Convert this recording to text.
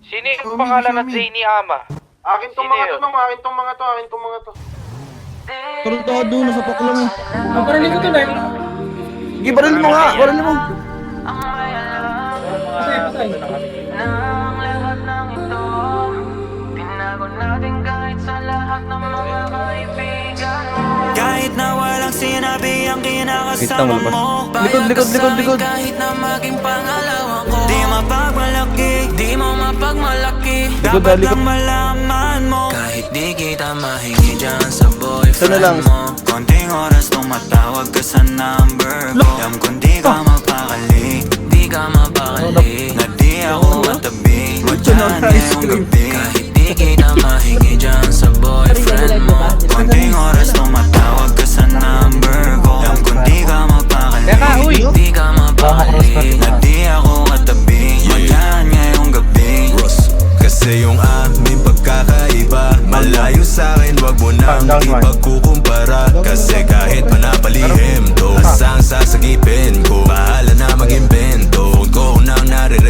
Sino yung pangalan ng Zany Ama? Akin tong mga to, nung akin tong mga to. Tarantado na sa paklang. Parang ko to na. Sige, baril mo nga, baril mo. Patay, patay. Kahit na walang sinabi ang kinakasama mo. Likod. Kahit na maging pangalawa ko. Di mapagmalaki, di mo mapagmalaki. Dapat lang malaman mo. Kahit di kita mahingi dyan sa boyfriend mo. Konting oras tumatawag ka sa number ko. Alam kung di ka mapakali, di ka mapakali. Na di ako matabi, wadyan ngayong gabi. Kahit di kita mahingi dyan sa boyfriend mo. Konting oras tumatawag ka sa number ko. Alam kung di ka mapakali, di ka mapakali. Na di ako katabi, wadyan ngayong gabi. Kasi yung aming pagkakaiba malayo sa'kin, wag mo nang ipagkukumpara. Kasi kahit panapalihim to, asang sasagipin ko, bahala na mag-invento. Phone ko nang naririnig